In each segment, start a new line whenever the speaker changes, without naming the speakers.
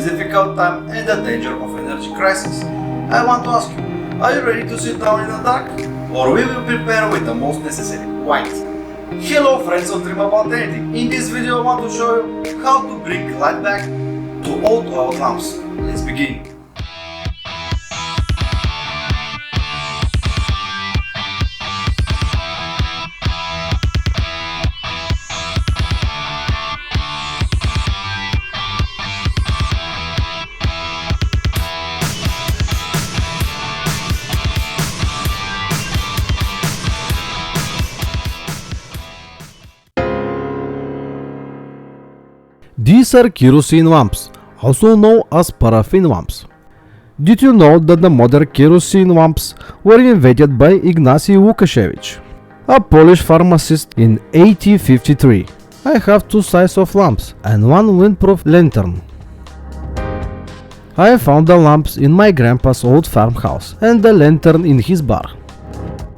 this difficult time and the danger of energy crisis, I want to ask you, are you ready to sit down in the dark? Or we will prepare with the most necessary, white. Hello friends of Dream About Anything. In this video I want to show you how to bring light back to old oil lamps. Let's begin.
These are kerosene lamps, also known as paraffin lamps. Did you know that the modern kerosene lamps were invented by Ignacy Lukasiewicz, a Polish pharmacist in 1853? I have two sizes of lamps and one windproof lantern. I found the lamps in my grandpa's old farmhouse and the lantern in his bar.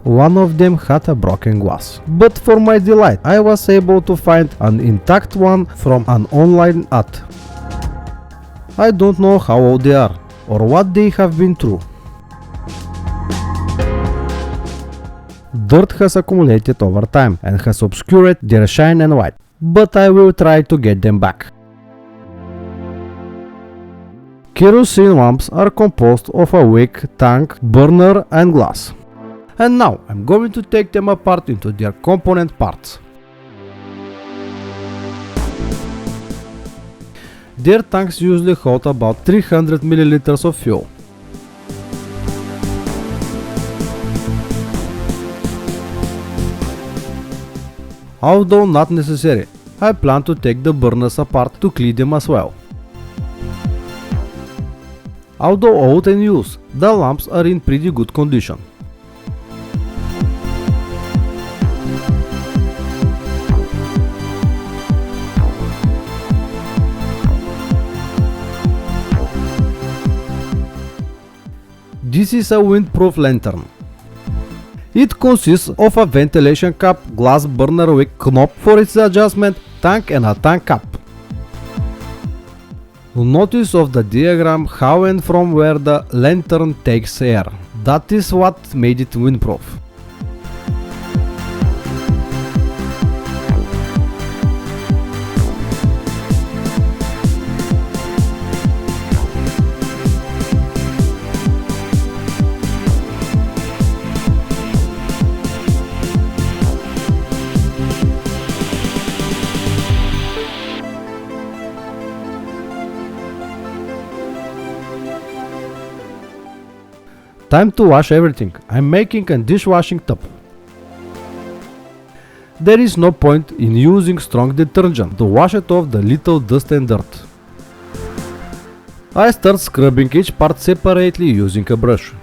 One of them had a broken glass, but for my delight I was able to find an intact one from an online ad. I don't know how old they are or what they have been through. Dirt has accumulated over time and has obscured their shine and light, but I will try to get them back. Kerosene lamps are composed of a wick, tank, burner and glass. And now I'm going to take them apart into their component parts. Their tanks usually hold about 300 milliliters of fuel. Although not necessary, I plan to take the burners apart to clean them as well. Although old and used, the lamps are in pretty good condition. This is a windproof lantern. It consists of a ventilation cap, glass burner wick, knob for its adjustment, tank and a tank cap. Notice of the diagram how and from where the lantern takes air. That is what made it windproof. Time to wash everything. I'm making a dishwashing tub. There is no point in using strong detergent to wash it off the little dust and dirt. I start scrubbing each part separately using a brush.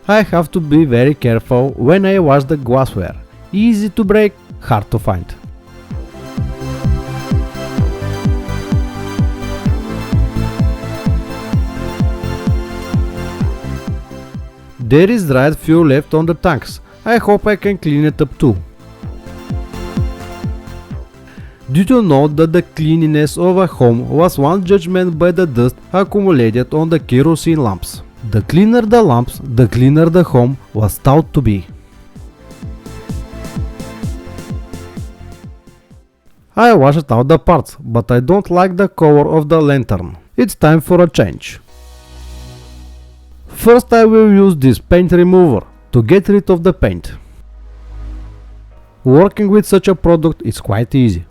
I have to be very careful when I wash the glassware. Easy to break, hard to find. There is dried fuel left on the tanks. I hope I can clean it up too. Did you know that the cleanliness of a home was one judgment by the dust accumulated on the kerosene lamps? The cleaner the lamps, the cleaner the home was thought to be. I washed out the parts, but I don't like the color of the lantern. It's time for a change. First I will use this paint remover to get rid of the paint. Working with such a product is quite easy.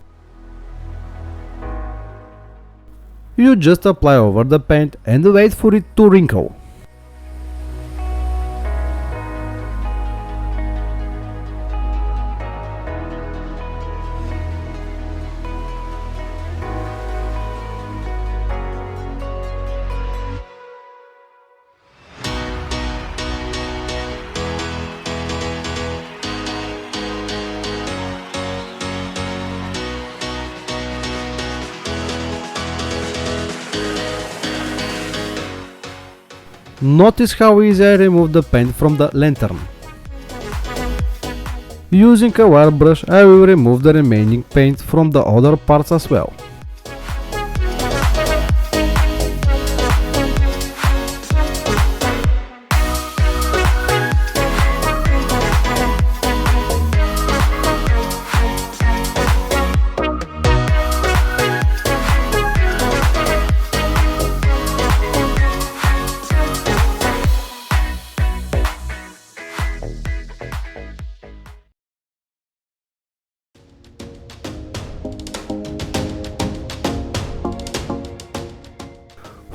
You just apply over the paint and wait for it to wrinkle. Notice how easy I remove the paint from the lantern. Using a wire brush, I will remove the remaining paint from the other parts as well.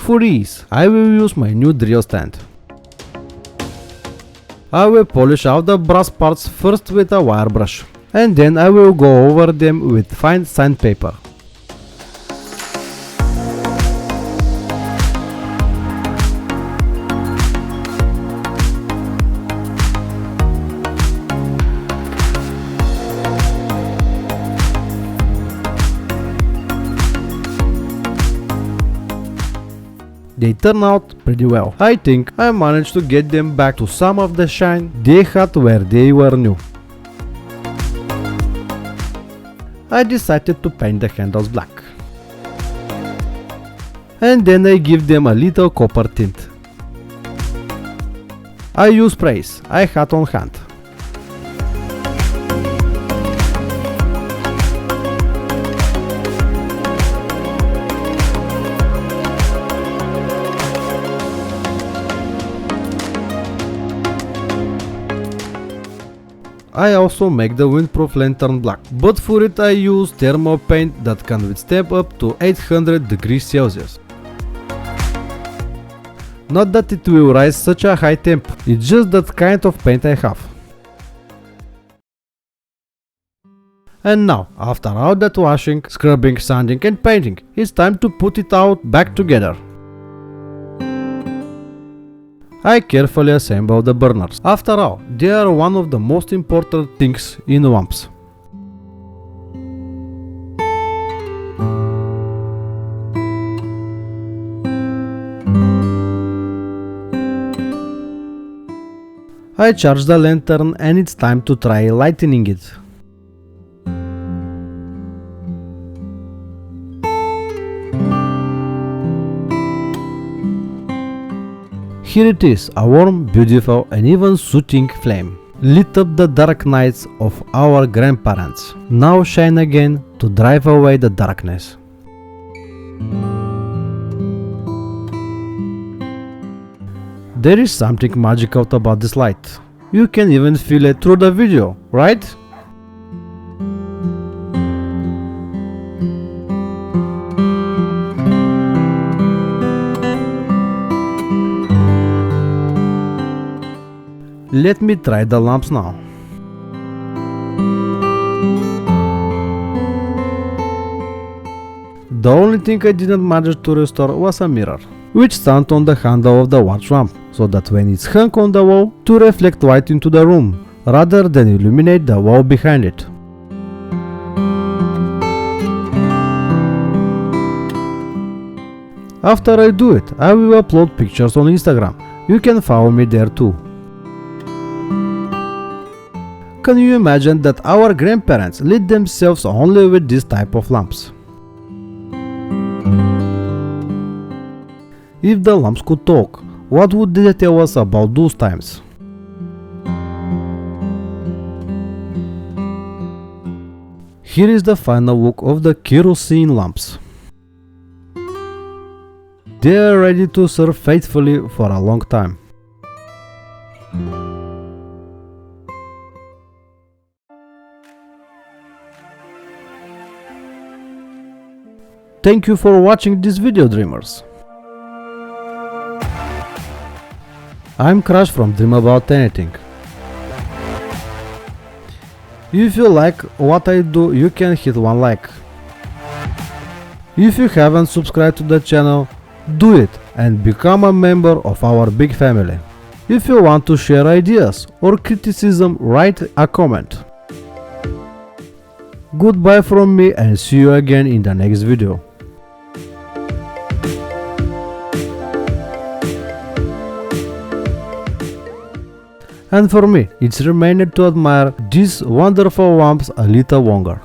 For ease, I will use my new drill stand. I will polish out the brass parts first with a wire brush, and then I will go over them with fine sandpaper. They turn out pretty well. I think I managed to get them back to some of the shine they had where they were new. I decided to paint the handles black. And then I give them a little copper tint. I use sprays I had on hand. I also make the windproof lantern black, but for it I use thermal paint that can withstand up to 800 degrees Celsius. Not that it will rise such a high temp, it's just that kind of paint I have. And now, after all that washing, scrubbing, sanding and painting, it's time to put it all back together. I carefully assemble the burners. After all, they are one of the most important things in lamps. I charge the lantern and it's time to try lighting it. Here it is, a warm, beautiful and even soothing flame. Lit up the dark nights of our grandparents. Now shine again to drive away the darkness. There is something magical about this light. You can even feel it through the video, right? Let me try the lamps now. The only thing I didn't manage to restore was a mirror, which stands on the handle of the watch lamp, so that when it's hung on the wall, to reflect light into the room, rather than illuminate the wall behind it. After I do it, I will upload pictures on Instagram. You can follow me there too. Can you imagine that our grandparents lit themselves only with this type of lamps? If the lamps could talk, what would they tell us about those times? Here is the final look of the kerosene lamps. They are ready to serve faithfully for a long time. Thank you for watching this video, dreamers. I'm Crash from Dream About Anything. If you like what I do, you can hit one like. If you haven't subscribed to the channel, do it and become a member of our big family. If you want to share ideas or criticism, write a comment. Goodbye from me and see you again in the next video. And for me, it's remained to admire these wonderful lamps a little longer.